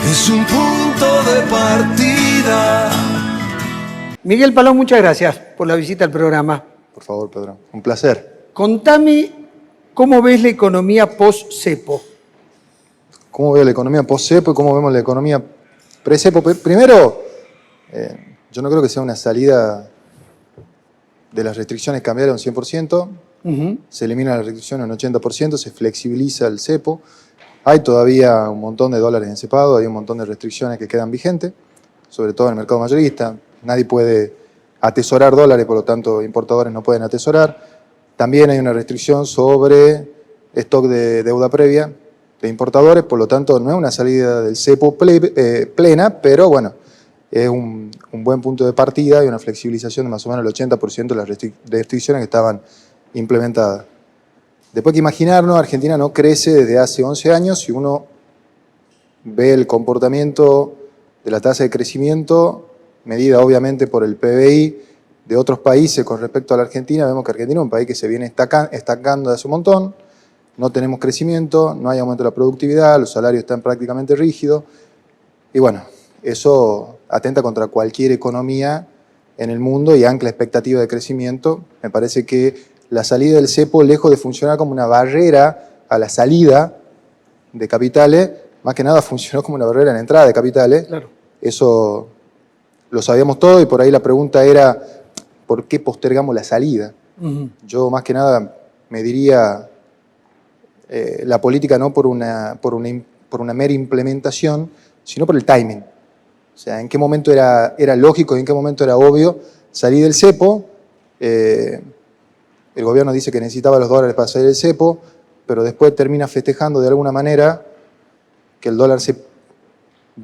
es un punto de partida. Miguel Palón, muchas gracias por la visita al programa. Por favor, Pedro. Un placer. Contame cómo ves la economía post-cepo. ¿Cómo veo la economía post-cepo y cómo vemos la economía pre-cepo? Primero, yo no creo que sea una salida de las restricciones cambiarias un 100%. Se elimina la restricción en un 80%, se flexibiliza el cepo. Hay todavía un montón de dólares en cepado, hay un montón de restricciones que quedan vigentes, sobre todo en el mercado mayorista. Nadie puede atesorar dólares, por lo tanto, importadores no pueden atesorar. También hay una restricción sobre stock de deuda previa de importadores, por lo tanto, no es una salida del cepo plena, pero bueno, es un buen punto de partida y una flexibilización de más o menos el 80% de las restricciones que estaban implementadas. Después hay que imaginarnos, Argentina no crece desde hace 11 años. Si uno ve el comportamiento de la tasa de crecimiento, medida obviamente por el PBI de otros países con respecto a la Argentina, vemos que Argentina es un país que se viene estancando de hace un montón, no tenemos crecimiento, no hay aumento de la productividad, los salarios están prácticamente rígidos, y bueno, eso atenta contra cualquier economía en el mundo y ancla expectativa de crecimiento. Me parece que la salida del cepo, lejos de funcionar como una barrera a la salida de capitales, más que nada funcionó como una barrera en la entrada de capitales. Claro. Eso lo sabíamos todo y por ahí la pregunta era, ¿por qué postergamos la salida? Yo más que nada me diría la política no por una mera implementación, sino por el timing. O sea, en qué momento era lógico y en qué momento era obvio salir del cepo. El gobierno dice que necesitaba los dólares para salir del cepo, pero después termina festejando de alguna manera que el dólar se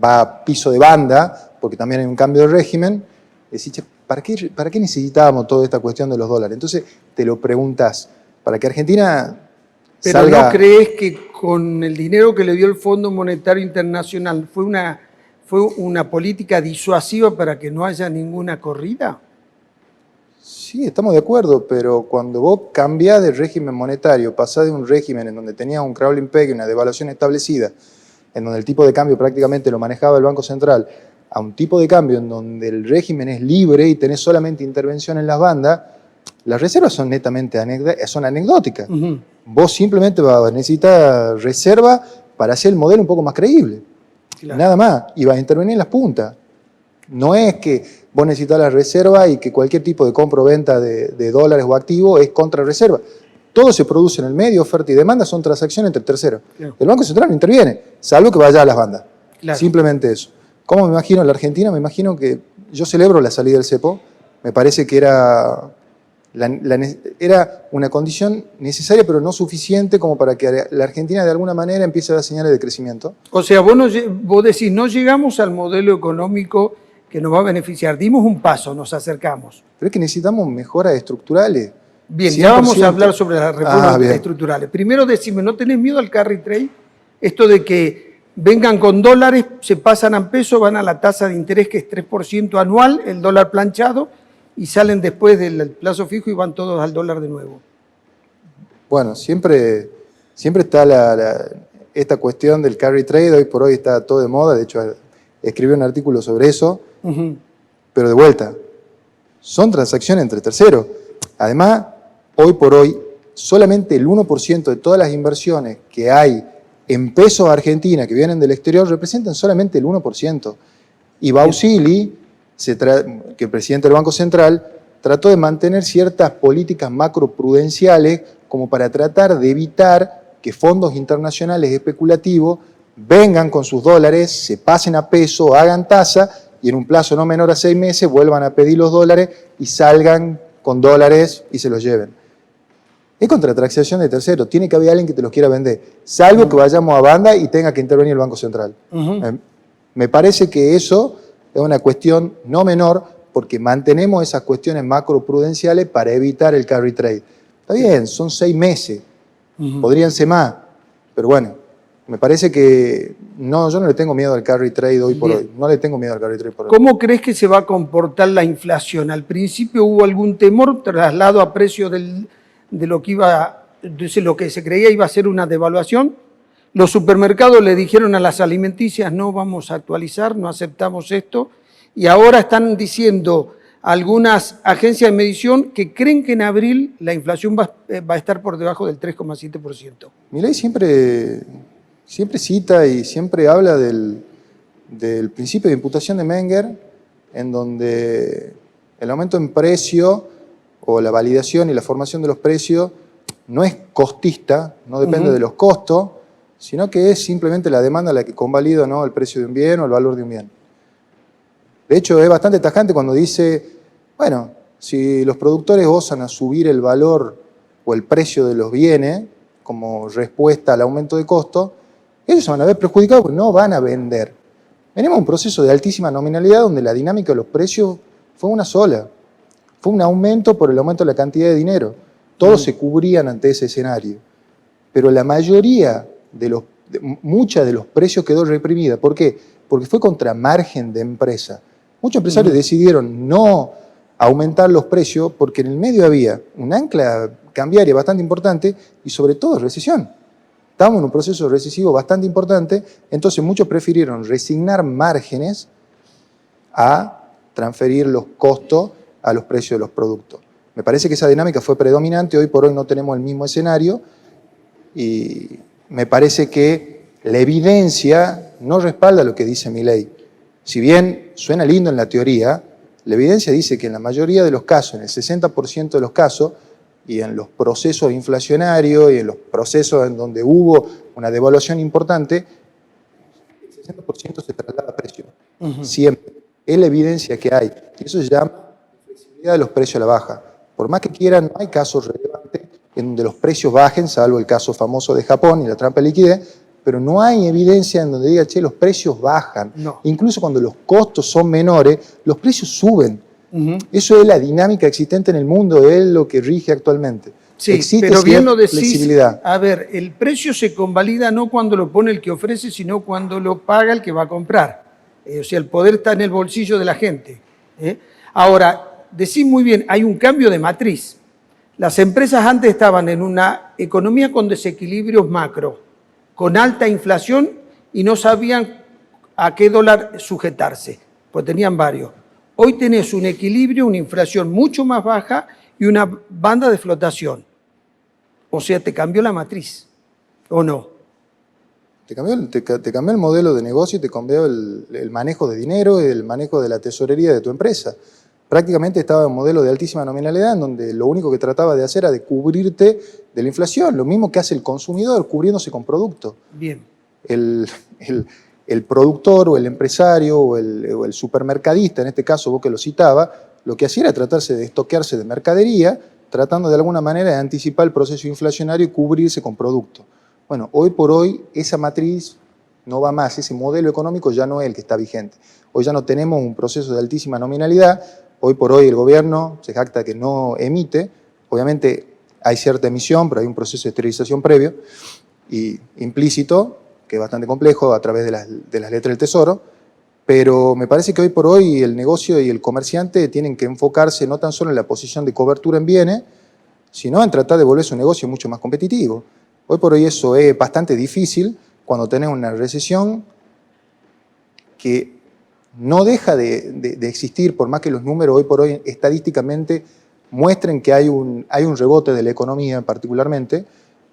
va a piso de banda, porque también hay un cambio de régimen. Decís, che, ¿para qué necesitábamos toda esta cuestión de los dólares? Entonces te lo preguntás, para que Argentina ¿Pero salga... no crees que con el dinero que le dio el Fondo Monetario Internacional fue una política disuasiva para que no haya ninguna corrida? Sí, estamos de acuerdo, pero cuando vos cambiás de régimen monetario, pasás de un régimen en donde tenías un crawling peg y una devaluación establecida, en donde el tipo de cambio prácticamente lo manejaba el Banco Central, a un tipo de cambio en donde el régimen es libre y tenés solamente intervención en las bandas, las reservas son netamente anecdóticas. Vos simplemente vas a necesitar reserva para hacer el modelo un poco más creíble. Claro. Nada más, y vas a intervenir en las puntas. No es que vos necesitas la reserva y que cualquier tipo de compra o venta de dólares o activos es contra reserva. Todo se produce en el medio, oferta y demanda, son transacciones entre terceros. Claro. El Banco Central no interviene, salvo que vaya a las bandas. Claro. Simplemente eso. ¿Cómo me imagino en la Argentina? Me imagino que yo celebro la salida del cepo. Me parece que era una condición necesaria, pero no suficiente como para que la Argentina de alguna manera empiece a dar señales de crecimiento. O sea, vos decís, no llegamos al modelo económico que nos va a beneficiar. Dimos un paso, nos acercamos. Pero es que necesitamos mejoras estructurales. Bien, 100%. Ya vamos a hablar sobre las reformas estructurales. Primero decime, ¿no tenés miedo al carry trade? Esto de que vengan con dólares, se pasan a pesos, van a la tasa de interés que es 3% anual, el dólar planchado, y salen después del plazo fijo y van todos al dólar de nuevo. Bueno, siempre está esta cuestión del carry trade, hoy por hoy está todo de moda, de hecho escribí un artículo sobre eso, pero de vuelta, son transacciones entre terceros. Además, hoy por hoy, solamente el 1% de todas las inversiones que hay en pesos Argentina que vienen del exterior representan solamente el 1%. Y Bausili, que el presidente del Banco Central, trató de mantener ciertas políticas macroprudenciales como para tratar de evitar que fondos internacionales especulativos vengan con sus dólares, se pasen a peso, hagan tasa y en un plazo no menor a 6 meses vuelvan a pedir los dólares y salgan con dólares y se los lleven. Es contrataxación de terceros, tiene que haber alguien que te los quiera vender, salvo que vayamos a banda y tenga que intervenir el Banco Central. Me parece que eso es una cuestión no menor porque mantenemos esas cuestiones macroprudenciales para evitar el carry trade. Está bien, son 6 meses, podrían ser más, pero bueno, me parece que no, yo no le tengo miedo al carry trade hoy por hoy. No le tengo miedo al carry trade por hoy. ¿Cómo crees que se va a comportar la inflación? Al principio hubo algún temor, traslado a precio de lo que se creía iba a ser una devaluación, Los supermercados le dijeron a las alimenticias, no vamos a actualizar, no aceptamos esto, y ahora están diciendo algunas agencias de medición que creen que en abril la inflación va a estar por debajo del 3,7%. Milei siempre cita y siempre habla del principio de imputación de Menger, en donde el aumento en precio o la validación y la formación de los precios no es costista, no depende de los costos, sino que es simplemente la demanda la que convalida, ¿no?, el precio de un bien o el valor de un bien. De hecho, es bastante tajante cuando dice, bueno, si los productores osan a subir el valor o el precio de los bienes como respuesta al aumento de costo, ellos se van a ver perjudicados porque no van a vender. Venimos a un proceso de altísima nominalidad donde la dinámica de los precios fue una sola. Fue un aumento por el aumento de la cantidad de dinero. Todos se cubrían ante ese escenario. Pero la mayoría muchos de los precios quedó reprimida. ¿Por qué? Porque fue contra margen de empresa. Muchos empresarios decidieron no aumentar los precios porque en el medio había un ancla cambiaria bastante importante y sobre todo recesión. Estábamos en un proceso recesivo bastante importante, entonces muchos prefirieron resignar márgenes a transferir los costos a los precios de los productos. Me parece que esa dinámica fue predominante, hoy por hoy no tenemos el mismo escenario y me parece que la evidencia no respalda lo que dice Milei. Si bien suena lindo en la teoría, la evidencia dice que en la mayoría de los casos, en el 60% de los casos, y en los procesos inflacionarios y en los procesos en donde hubo una devaluación importante, el 60% se traslada a precio. Siempre. Es la evidencia que hay. Eso se llama flexibilidad de los precios a la baja. Por más que quieran, no hay casos relevantes en donde los precios bajen, salvo el caso famoso de Japón y la trampa de liquidez, pero no hay evidencia en donde diga, che, los precios bajan. No. Incluso cuando los costos son menores, los precios suben. Eso es la dinámica existente en el mundo, es lo que rige actualmente. Sí, existe pero bien lo decís, flexibilidad. A ver, el precio se convalida no cuando lo pone el que ofrece, sino cuando lo paga el que va a comprar. O sea, el poder está en el bolsillo de la gente. Ahora, decís muy bien, hay un cambio de matriz. Las empresas antes estaban en una economía con desequilibrios macro, con alta inflación y no sabían a qué dólar sujetarse, pues tenían varios. Hoy tenés un equilibrio, una inflación mucho más baja y una banda de flotación. O sea, te cambió la matriz, ¿o no? Te cambió el modelo de negocio y te cambió el manejo de dinero y el manejo de la tesorería de tu empresa. Prácticamente estaba en un modelo de altísima nominalidad en donde lo único que trataba de hacer era de cubrirte de la inflación, lo mismo que hace el consumidor cubriéndose con producto. Bien. El productor o el empresario o el supermercadista, en este caso vos que lo citaba, lo que hacía era tratarse de estoquearse de mercadería, tratando de alguna manera de anticipar el proceso inflacionario y cubrirse con producto. Bueno, hoy por hoy esa matriz no va más, ese modelo económico ya no es el que está vigente. Hoy ya no tenemos un proceso de altísima nominalidad, hoy por hoy el gobierno se jacta que no emite, obviamente hay cierta emisión, pero hay un proceso de esterilización previo y implícito, que es bastante complejo a través de las letras del Tesoro, pero me parece que hoy por hoy el negocio y el comerciante tienen que enfocarse no tan solo en la posición de cobertura en bienes, sino en tratar de volver su negocio mucho más competitivo. Hoy por hoy eso es bastante difícil cuando tenés una recesión que no deja de existir, por más que los números hoy por hoy estadísticamente muestren que hay un rebote de la economía particularmente.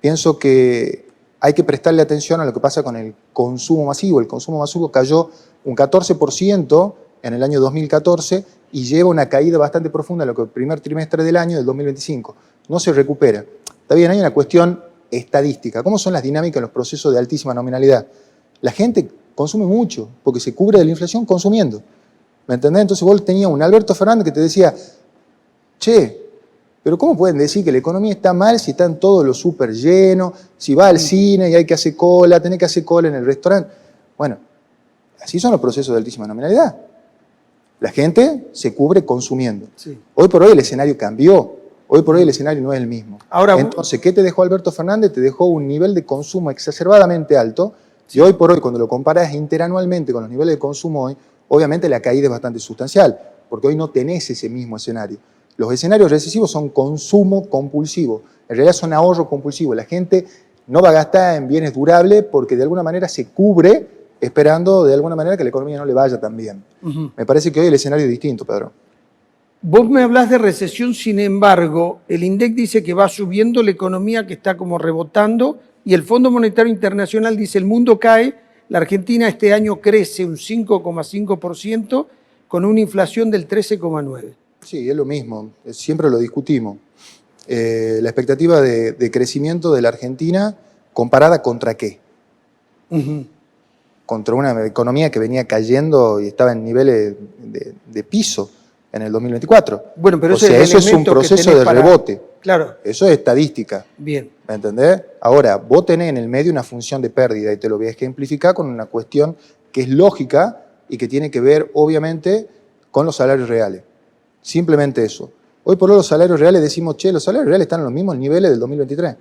Pienso que hay que prestarle atención a lo que pasa con el consumo masivo. El consumo masivo cayó un 14% en el año 2014 y lleva una caída bastante profunda en lo que el primer trimestre del año del 2025. No se recupera. Está bien, hay una cuestión estadística. ¿Cómo son las dinámicas en los procesos de altísima nominalidad? La gente consume mucho porque se cubre de la inflación consumiendo. ¿Me entendés? Entonces vos tenías un Alberto Fernández que te decía, che, pero ¿cómo pueden decir que la economía está mal si están todos los súper llenos, si va al cine y hay que hacer cola, tenés que hacer cola en el restaurante? Bueno, así son los procesos de altísima nominalidad. La gente se cubre consumiendo. Sí. Hoy por hoy el escenario cambió. Hoy por hoy el escenario no es el mismo. Ahora, entonces, ¿qué te dejó Alberto Fernández? Te dejó un nivel de consumo exacerbadamente alto. Sí. Y hoy por hoy, cuando lo comparas interanualmente con los niveles de consumo hoy, obviamente la caída es bastante sustancial, porque hoy no tenés ese mismo escenario. Los escenarios recesivos son consumo compulsivo, en realidad son ahorro compulsivo. La gente no va a gastar en bienes durables porque de alguna manera se cubre esperando de alguna manera que la economía no le vaya tan bien. Me parece que hoy el escenario es distinto, Pedro. Vos me hablás de recesión, sin embargo, el INDEC dice que va subiendo la economía, que está como rebotando, y el Fondo Monetario Internacional dice el mundo cae, la Argentina este año crece un 5,5% con una inflación del 13,9%. Sí, es lo mismo, siempre lo discutimos. La expectativa de crecimiento de la Argentina, ¿comparada contra qué? Contra una economía que venía cayendo y estaba en niveles de piso en el 2024. Bueno, pero o sea, eso es un proceso de rebote. Claro. Eso es estadística. Bien. ¿Me entendés? Ahora, vos tenés en el medio una función de pérdida y te lo voy a ejemplificar con una cuestión que es lógica y que tiene que ver, obviamente, con los salarios reales. Simplemente eso. Hoy por hoy los salarios reales decimos, che, los salarios reales están en los mismos niveles del 2023.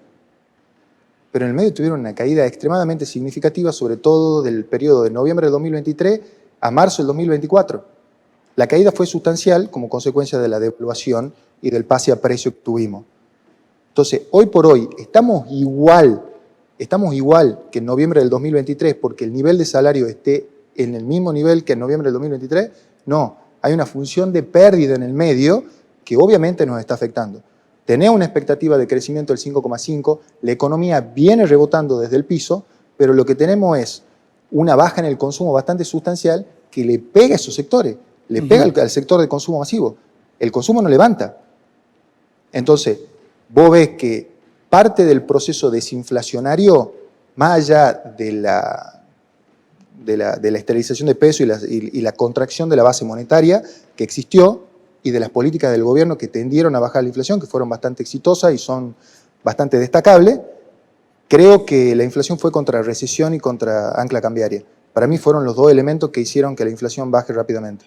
Pero en el medio tuvieron una caída extremadamente significativa, sobre todo del periodo de noviembre del 2023 a marzo del 2024. La caída fue sustancial como consecuencia de la devaluación y del pase a precio que tuvimos. Entonces, hoy por hoy, estamos igual que en noviembre del 2023 porque el nivel de salario esté en el mismo nivel que en noviembre del 2023. No, hay una función de pérdida en el medio que obviamente nos está afectando. Tenés una expectativa de crecimiento del 5,5%, la economía viene rebotando desde el piso, pero lo que tenemos es una baja en el consumo bastante sustancial que le pega a esos sectores, le pega al sector de consumo masivo. El consumo no levanta. Entonces, vos ves que parte del proceso desinflacionario, más allá de la esterilización de peso y la contracción de la base monetaria que existió, y de las políticas del gobierno que tendieron a bajar la inflación, que fueron bastante exitosas y son bastante destacables, creo que la inflación fue contra recesión y contra ancla cambiaria. Para mí fueron los dos elementos que hicieron que la inflación baje rápidamente.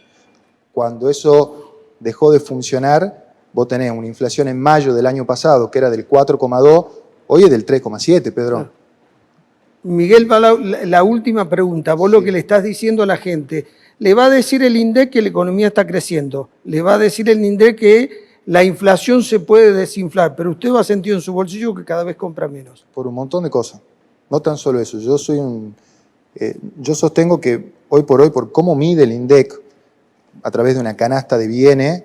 Cuando eso dejó de funcionar, vos tenés una inflación en mayo del año pasado que era del 4,2, hoy es del 3,7, Pedro. Miguel, la última pregunta. Vos lo que le estás diciendo a la gente, le va a decir el INDEC que la economía está creciendo, le va a decir el INDEC que la inflación se puede desinflar, pero usted va a sentir en su bolsillo que cada vez compra menos. Por un montón de cosas, no tan solo eso. Yo sostengo que hoy por cómo mide el INDEC a través de una canasta de bienes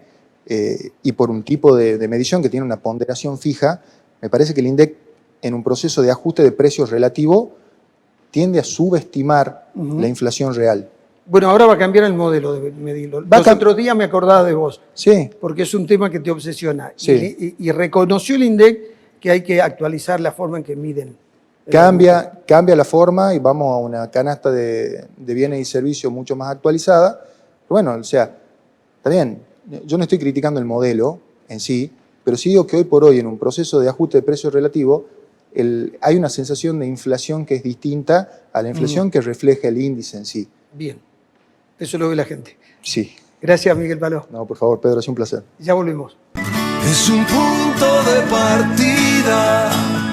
y por un tipo de medición que tiene una ponderación fija, me parece que el INDEC en un proceso de ajuste de precios relativo tiende a subestimar la inflación real. Bueno, ahora va a cambiar el modelo de medirlo. Los otros días me acordaba de vos. Sí. Porque es un tema que te obsesiona. Sí. Y reconoció el INDEC que hay que actualizar la forma en que miden. Cambia la forma y vamos a una canasta de bienes y servicios mucho más actualizada. Pero bueno, o sea, está bien, yo no estoy criticando el modelo en sí, pero sí digo que hoy por hoy en un proceso de ajuste de precios relativo hay una sensación de inflación que es distinta a la inflación que refleja el índice en sí. Bien. Eso lo ve la gente. Sí. Gracias, Miguel Paló. No, por favor, Pedro, es un placer. Ya volvemos. Es un punto de partida.